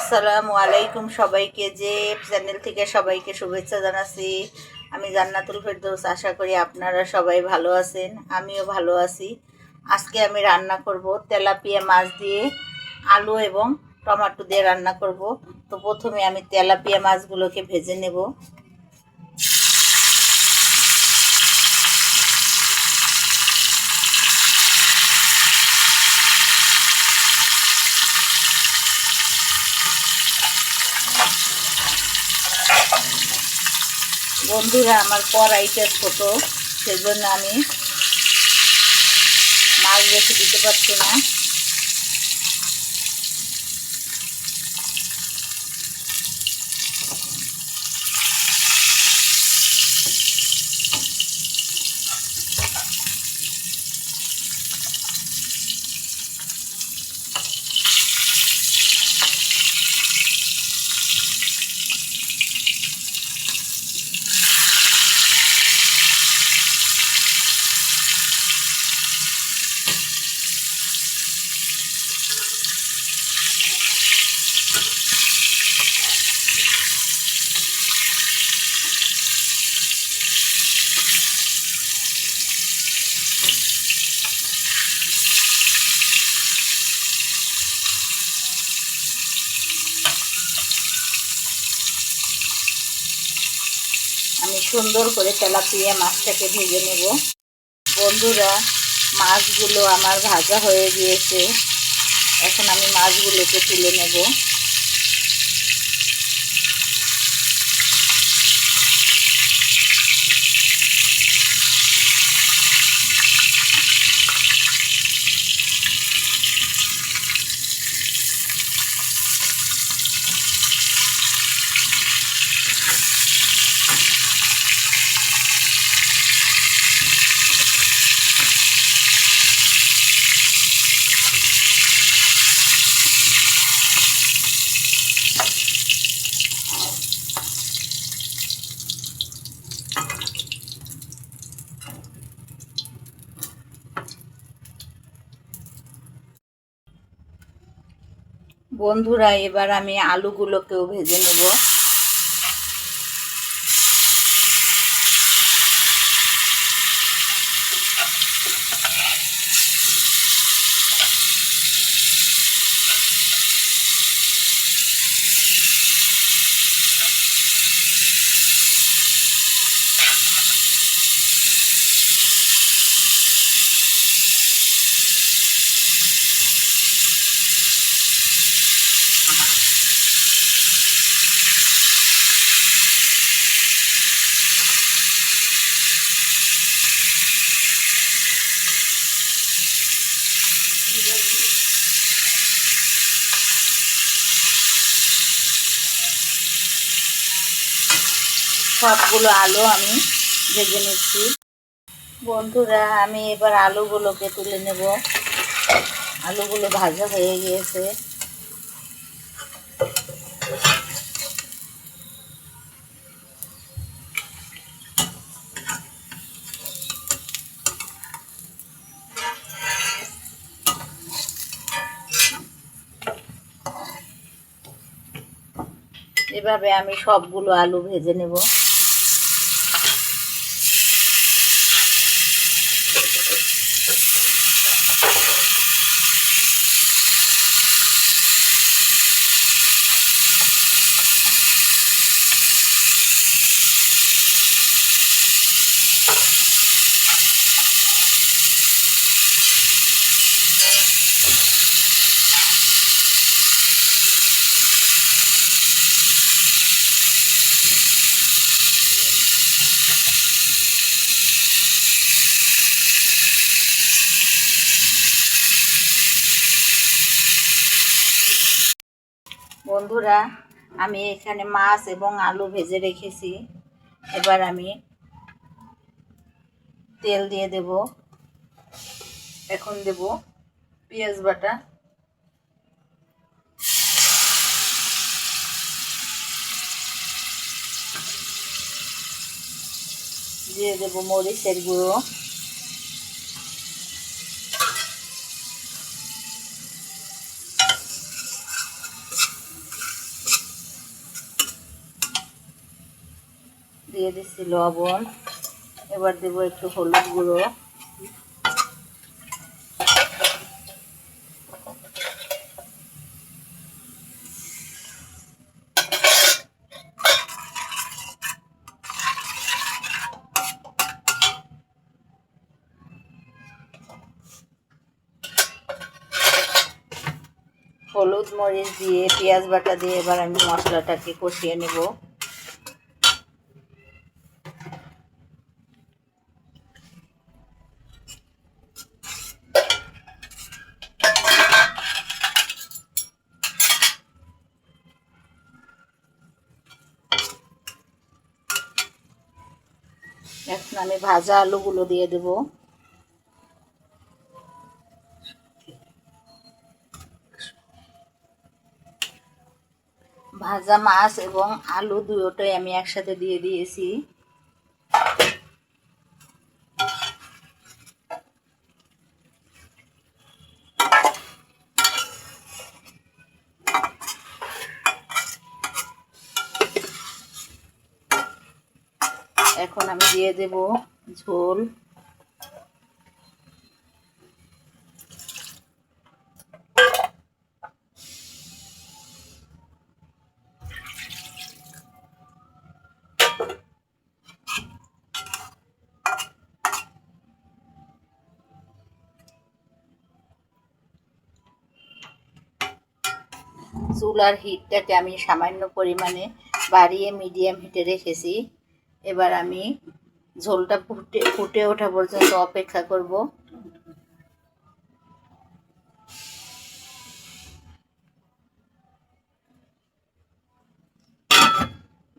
আসসালামু আলাইকুম সবাইকে। যে চ্যানেল থেকে সবাইকে শুভেচ্ছা জানাচ্ছি। আমি জান্নাতুল ফেরদৌস। আশা করি আপনারা সবাই ভালো আছেন, আমিও ভালো আছি। আজকে আমি রান্না করব তেলাপিয়া মাছ দিয়ে আলু এবং টমেটো দিয়ে রান্না করব। তো প্রথমে আমি তেলাপিয়া মাছগুলোকে ভেজে নেব। বন্ধুরা, আমার কড়াইটা ছোট, সেজন্য আমি মাছ বেশি দিতে পারছি না। আমি সুন্দর করে তেলাপিয়া মাছটাকে ভেজে নেব। বন্ধুরা, মাছগুলো আমার ভাজা হয়ে গিয়েছে। এখন আমি মাছগুলোকে তুলে নেব। বন্ধুরা, এবার আমি আলুগুলোকেও ভেজে নেব। সবগুলো আলু আমি ভেজে নিচ্ছি। বন্ধুরা, আমি এবার আলুগুলোকে তুলে নেব। আলুগুলো ভাজা হয়ে গিয়েছে। এভাবে আমি সবগুলো আলু ভেজে নেব। বন্ধুরা, আমি এখানে মাছ এবং আলু ভেজে রেখেছি। এবার আমি তেল দিয়ে দেব। এখন দেব পেঁয়াজ বাটা, দিয়ে দেব মরিচের গুঁড়ো, দিয়ে দিচ্ছি লবণ। এবার দেবো একটু হলুদ গুঁড়ো, হলুদ মরিচ দিয়ে পেঁয়াজ বাটা দিয়ে এবার আমি মশলাটাকে কষিয়ে নেব। এখন আমি ভাজা আলুগুলো দিয়ে দেব। ভাজা মাছ এবং আলু দুটোই আমি একসাথে দিয়ে দিয়েছি। এখন আমি দিয়ে দেব ঝোল। চুলার হিটটাকে আমি সামান্য পরিমাণে বাড়িয়ে মিডিয়াম হিটে রেখেছি। এবার আমি ঝোলটা ফুটে ওঠা পর্যন্ত অপেক্ষা করব।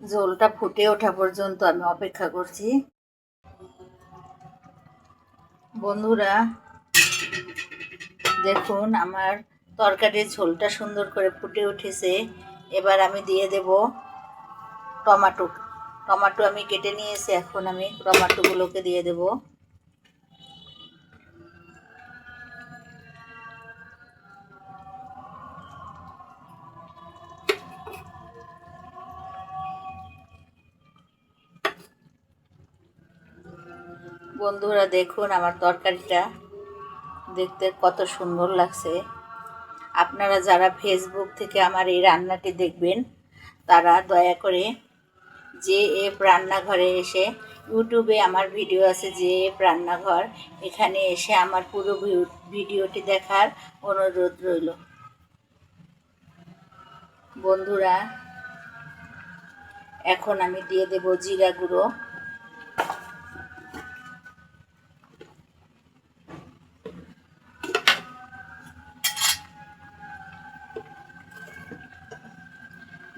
ঝোলটা ফুটে ওঠা পর্যন্ত আমি অপেক্ষা করছি। বন্ধুরা দেখুন আমার তরকারির ঝোলটা সুন্দর করে ফুটে উঠেছে। এবার আমি দিয়ে দেব টমেটো আমি কেটে নিয়েছি। এখন আমি টমেটোগুলোকে দিয়ে দেব। বন্ধুরা দেখুন আমার তরকারিটা দেখতে কত সুন্দর লাগছে। আপনারা যারা ফেসবুক থেকে আমার এই রান্নাটি দেখবেন তারা দয়া করে JF রান্নাঘরে এসে, ইউটিউবে আমার ভিডিও আছে JF রান্নাঘর, এখানে এসে আমার পুরো ভিডিওটি দেখার অনুরোধ রইল। বন্ধুরা এখন আমি দিয়ে দেব জিরা গুঁড়ো।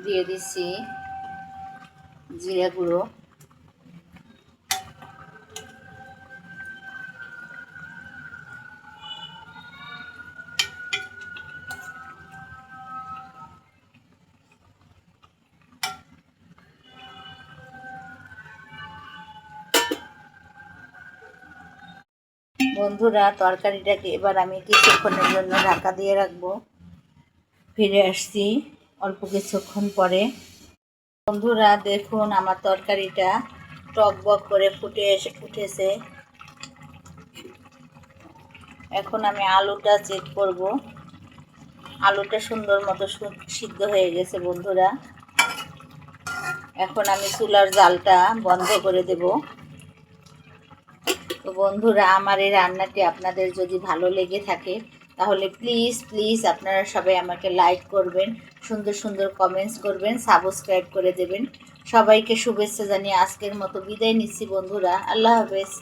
দিয়ে দিচ্ছি জিরা গুঁড়ো। বন্ধুরা তরকারিটাকে এবার আমি কিছুক্ষণের জন্য ঢাকা দিয়ে রাখবো। ফিরে আসছি অল্প কিছুক্ষণ পরে। বন্ধুরা দেখুন আমার তরকারিটা টকবক করে উঠেছে। এখন আমি আলুটা চেক করব। আলুটা সুন্দর মতো সিদ্ধ হয়ে গেছে বন্ধুরা। এখন আমি চুলার জালটা বন্ধ করে দেব। তো বন্ধুরা আমার এই রান্নাটি আপনাদের যদি ভালো লেগে থাকে তাহলে প্লিজ আপনারা সবাই আমাকে লাইক করবেন, সুন্দর সুন্দর কমেন্টস করবেন, সাবস্ক্রাইব করে দেবেন। সবাইকে শুভেচ্ছা জানিয়ে আজকের মতো বিদায় নিচ্ছি বন্ধুরা। আল্লাহ হাফেজ।